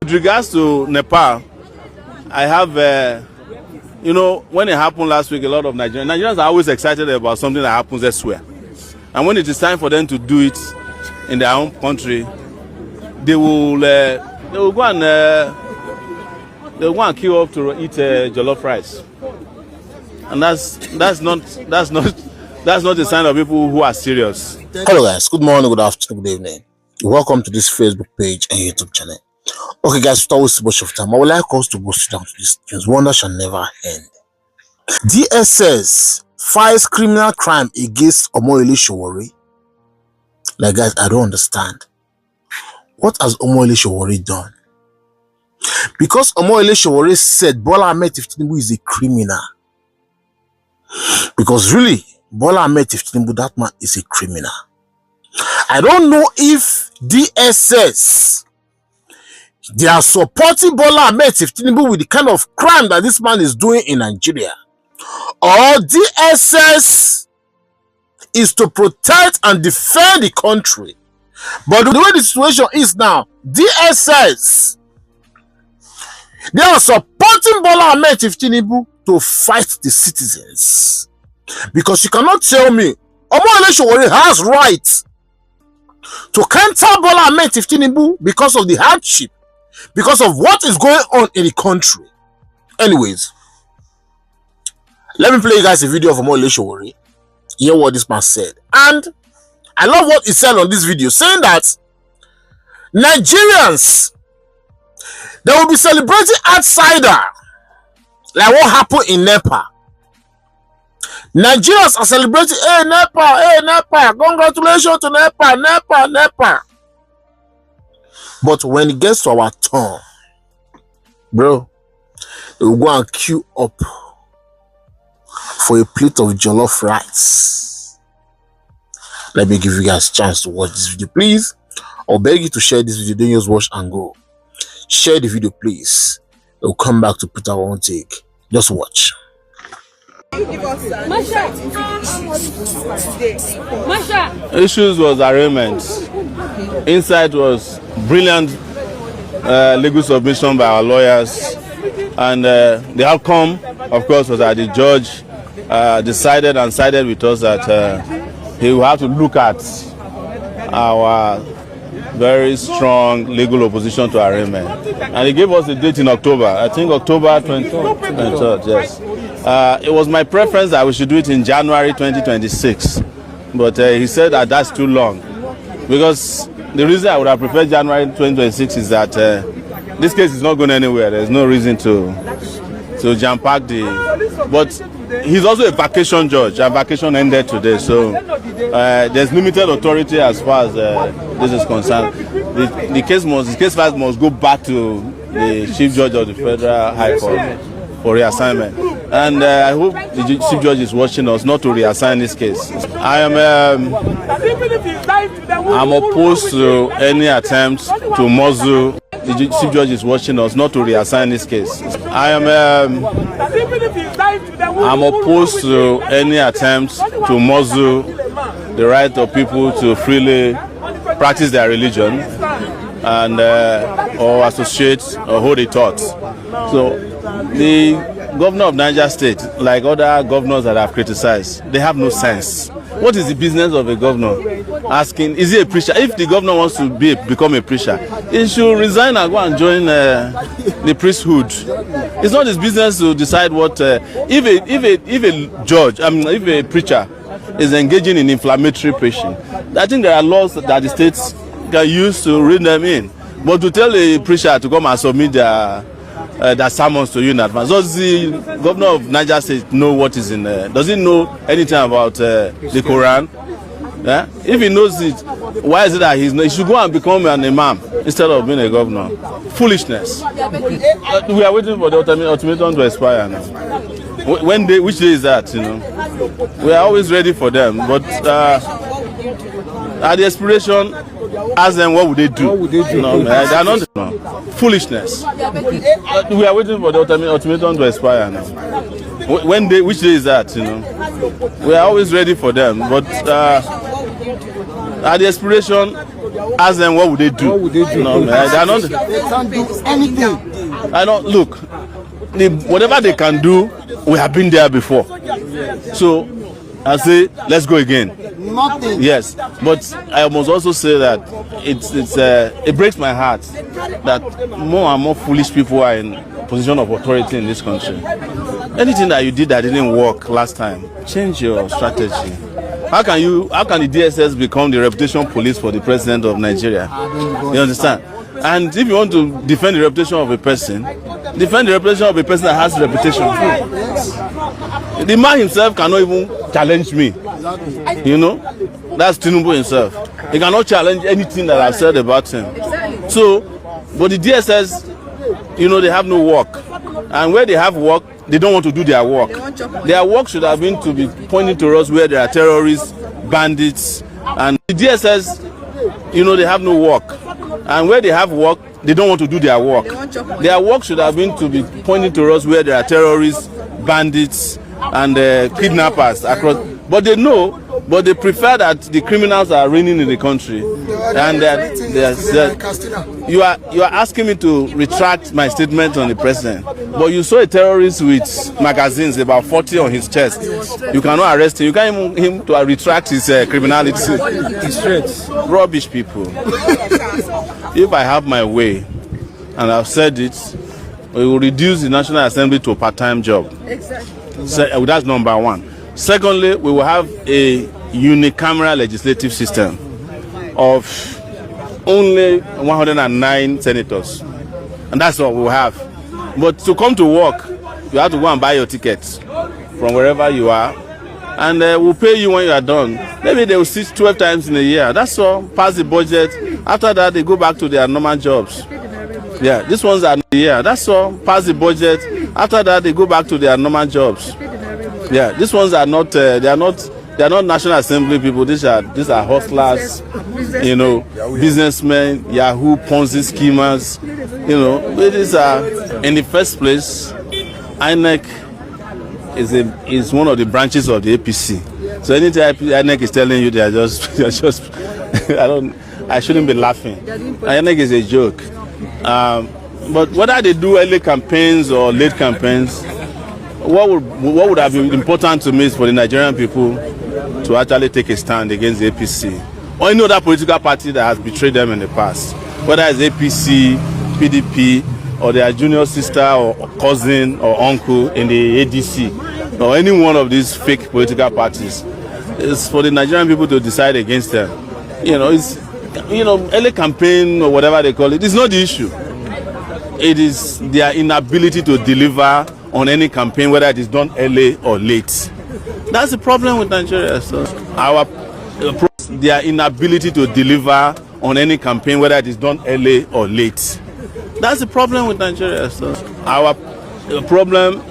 With regards to Nepal, I have, when it happened last week, a lot of Nigerians are always excited about something that happens elsewhere. And when it is time for them to do it in their own country, they will go and queue up to eat jollof rice. And that's not a sign of people who are serious. Hello guys, good morning, good afternoon, good evening. Welcome to this Facebook page and YouTube channel. Okay guys, without wasting much of time, I would like us to go straight down to this news. Wonder shall never end. DSS files criminal crime against Omoyele Sowore. Like guys, I don't understand. What has Omoyele Sowore done? Because Omoyele Sowore said Bola Ahmed Tinubu is a criminal. Because really, Bola Ahmed Tinubu, that man is a criminal. I don't know if DSS, they are supporting Bola Ahmed Tinubu with the kind of crime that this man is doing in Nigeria, or DSS is to protect and defend the country. But the way the situation is now, DSS, they are supporting Bola Ahmed Tinubu to fight the citizens. Because you cannot tell me Omoyele Sowore has right to counter Bola Ahmed Tinubu because of the hardship, because of what is going on in the country. Anyways, let me play you guys a video of Omoyele Sowore. Hear what this man said. And I love what he said on this video, saying that Nigerians, they will be celebrating outsider like what happened in Nepal. Nigerians are celebrating, hey Nepal, congratulations to Nepal. But when it gets to our turn, bro, they will go and queue up for a plate of jollof rice. Let me give you guys a chance to watch this video, please. I'll beg you to share this video. Don't just watch and go. Share the video, please. We'll come back to put our own take. Just watch. Issues was arraignment. Inside was brilliant legal submission by our lawyers, and the outcome, of course, was that the judge decided and sided with us that he will have to look at our very strong legal opposition to arraignment, and he gave us a date in October. I think October 23rd. Yes. It was my preference that we should do it in January 2026, but he said that that's too long, because the reason I would have preferred January 2026 is that this case is not going anywhere. There's no reason to jam-pack the. But he's also a vacation judge, and vacation ended today, so there's limited authority as far as this is concerned. The case file must go back to the Chief Judge of the Federal High Court for reassignment, and I hope the Chief Judge is watching us not to reassign this case. I'm opposed to any attempt to muzzle. The Chief Judge is watching us not to reassign this case. I'm opposed to any attempt to muzzle the right of people to freely practice their religion and or associate or hold a thought. So the governor of Niger State, like other governors that I've criticized, they have no sense. What is the business of a governor asking, is he a preacher? If the governor wants to become a preacher, he should resign and go and join the priesthood. It's not his business to decide what. If a judge, if a preacher is engaging in inflammatory preaching, I think there are laws that the states can use to rein them in. But to tell a preacher to come and submit their sermons to you in advance, does the governor of Niger State know what is in there? Does he know anything about the Quran? Yeah? If he knows it, why is it that he should go and become an imam instead of being a governor? Foolishness. We are waiting for the ultimatum to expire now. Which day is that? We are always ready for them, but at the expiration, ask them what would they do. They are not foolishness. We are waiting for the ultimatum to expire now. Which day is that? We are always ready for them, but At the expiration, ask them what would they do. What would they do? No, man, They can't do anything. I don't look. Whatever they can do, we have been there before. So I say, let's go again. Nothing. Yes, but I must also say that it breaks my heart that more and more foolish people are in position of authority in this country. Anything that you did that didn't work last time, change your strategy. How can the DSS become the reputation police for the president of Nigeria? You understand? And if you want to defend the reputation of a person, defend the reputation of a person that has reputation too. The man himself cannot even challenge me. You know, that's Tinubu himself. He cannot challenge anything that I've said about him. So, but the DSS, you know, they have no work, and where they have work, they don't want to do their work. Their work should have been to be pointing to us where there are terrorists, bandits, and the DSS, you know, they have no work, and where they have work, they don't want to do their work. Their work should have been to be pointing to us where there are terrorists, bandits, and kidnappers across. But they know, but they prefer that the criminals are reigning in the country. And you are asking me to retract my statement on the president. But you saw a terrorist with magazines, about 40 on his chest. You cannot arrest him. You can't even him to retract his criminality. His threats. Rubbish people. If I have my way, and I've said it, we will reduce the National Assembly to a part-time job. Exactly. So, that's number one. Secondly, we will have a unicameral legislative system of only 109 senators. And that's what we will have. But to come to work, you have to go and buy your tickets from wherever you are. And we'll pay you when you are done. Maybe they will sit 12 times in a year. That's all. Pass the budget. After that, they go back to their normal jobs. Yeah, these ones are yeah. That's all. Pass the budget. After that, they go back to their normal jobs. Yeah, these ones are not. They are not National Assembly people. These are hustlers. You know, businessmen, Yahoo, Ponzi schemers. You know, these are in the first place. INEC is one of the branches of the APC. So anytime INEC is telling you they are just I shouldn't be laughing. INEC is a joke. But whether they do early campaigns or late campaigns, what would have been important to me is for the Nigerian people to actually take a stand against the APC or any other political party that has betrayed them in the past, whether it's APC, PDP, or their junior sister or cousin or uncle in the ADC, or any one of these fake political parties. It's for the Nigerian people to decide against them. You know, early campaign or whatever they call it, it's not the issue. It is their inability to deliver on any campaign, whether it is done early or late. That's the problem with Nigeria. So their inability to deliver on any campaign, whether it is done early or late. That's the problem with Nigeria. So our problem,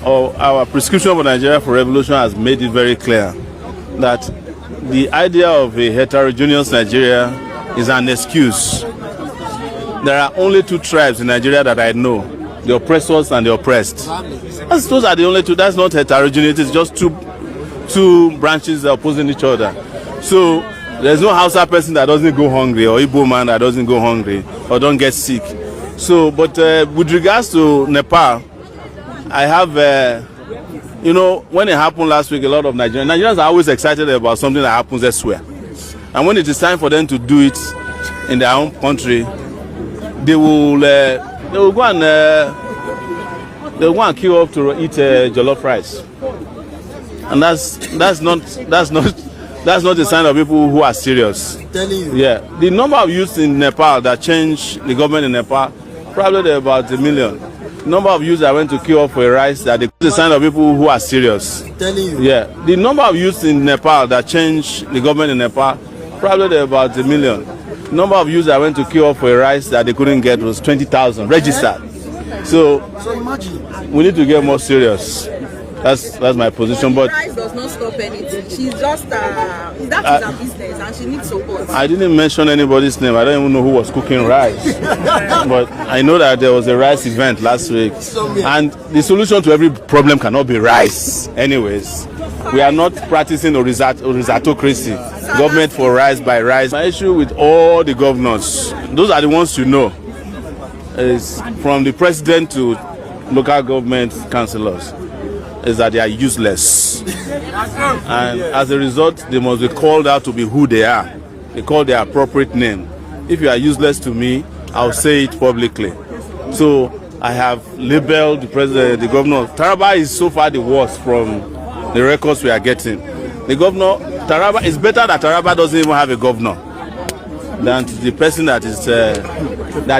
or our prescription for Nigeria for revolution, has made it very clear that the idea of a heterogeneous Nigeria is an excuse. There are only two tribes in Nigeria that I know: the oppressors and the oppressed. Those are the only two. That's not heterogeneity. It's just two branches opposing each other. So there's no Hausa person that doesn't go hungry, or Igbo man that doesn't go hungry or don't get sick. So, but with regards to Nepal, I have, you know, when it happened last week, a lot of Nigerians are always excited about something that happens elsewhere. And when it is time for them to do it in their own country, they will go and queue up to eat jollof rice. And that's not a sign of people who are serious. Yeah, the number of youths in Nepal that changed the government in Nepal, probably there are about 1 million. The number of youths that went to queue up for a rice, that is a sign of people who are serious. Yeah, the number of youths in Nepal that changed the government in Nepal, probably there are about 1 million. The number of youths that went to queue up for a rice that they couldn't get was 20,000 registered. So imagine, we need to get more serious. That's my position. But rice does not stop anything. She's just that is her business, and she needs support. I didn't mention anybody's name. I don't even know who was cooking rice. But I know that there was a rice event last week, and the solution to every problem cannot be rice. Anyways, We are not practicing horizontalocracy, government for rise by rise. My issue with all the governors, those are the ones you know, is from the president to local government councillors, is that they are useless. And as a result, they must be called out to be who they are. They call their appropriate name. If you are useless to me, I'll say it publicly. So I have labeled the president, the governor. Taraba is so far the worst from the records we are getting. The governor, Taraba, it's better that Taraba doesn't even have a governor than the person that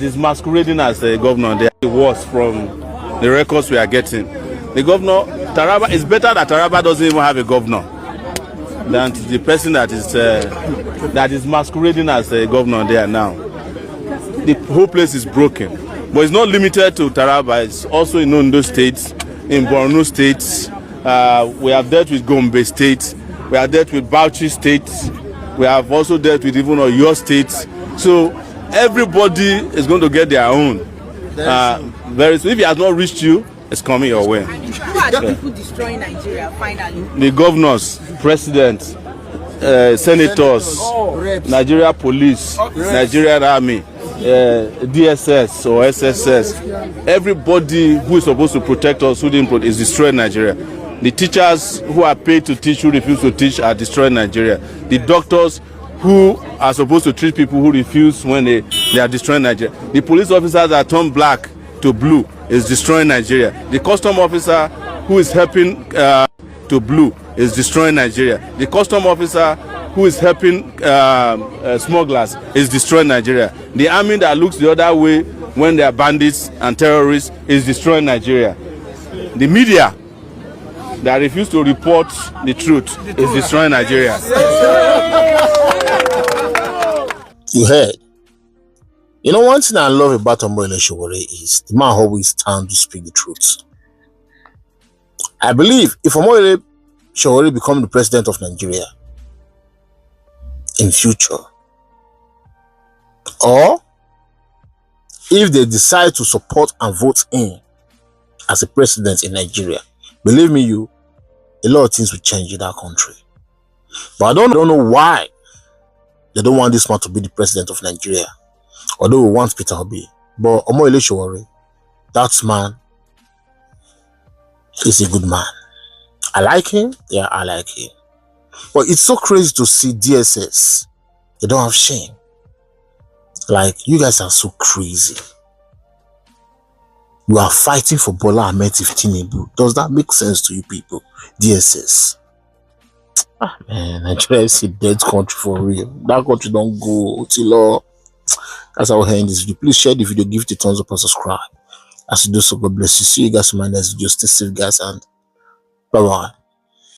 is masquerading as a governor. They are the worst from the records we are getting. The governor, Taraba, it's better that Taraba doesn't even have a governor than the person that is masquerading as a governor there now. The whole place is broken. But it's not limited to Taraba. It's also in Ondo State, in Borno State. We have dealt with Gombe State. We have dealt with Bauchi State. We have also dealt with even Oyo State. So everybody is going to get their own. Very soon. If it has not reached you, it's coming your way. Who are the people destroying Nigeria finally? The governors, president, senators, Nigeria police, Nigerian army, DSS or SSS. Everybody who is supposed to protect us, who didn't is destroying Nigeria. The teachers who are paid to teach, who refuse to teach, are destroying Nigeria. The doctors who are supposed to treat people who refuse when they are destroying Nigeria. The police officers that turn black to blue is destroying Nigeria. The custom officer who is helping to blue is destroying Nigeria. The custom officer who is helping smugglers is destroying Nigeria. The army that looks the other way when they are bandits and terrorists is destroying Nigeria. The media that refuse to report the truth is destroying Nigeria. You heard. You know, one thing I love about Omoyele Sowore is the man always stands to speak the truth. I believe if Omoyele Sowore becomes the president of Nigeria in future, or if they decide to support and vote in as a president in Nigeria, believe me, a lot of things will change in that country. But I don't know why they don't want this man to be the president of Nigeria. Although we want Peter Obi. But Omoyele Sowore, that man is a good man. I like him. Yeah, I like him. But it's so crazy to see DSS. They don't have shame. Like, you guys are so crazy. You are fighting for Bola Ahmed Tinubu. Does that make sense to you people? DSS. Man, Nigeria is a dead country for real. That country don't go till that's how I end this video. Please share the video, give it a thumbs up and subscribe. As you do so, God bless you. See you guys in my next video. Stay safe, guys, and bye-bye.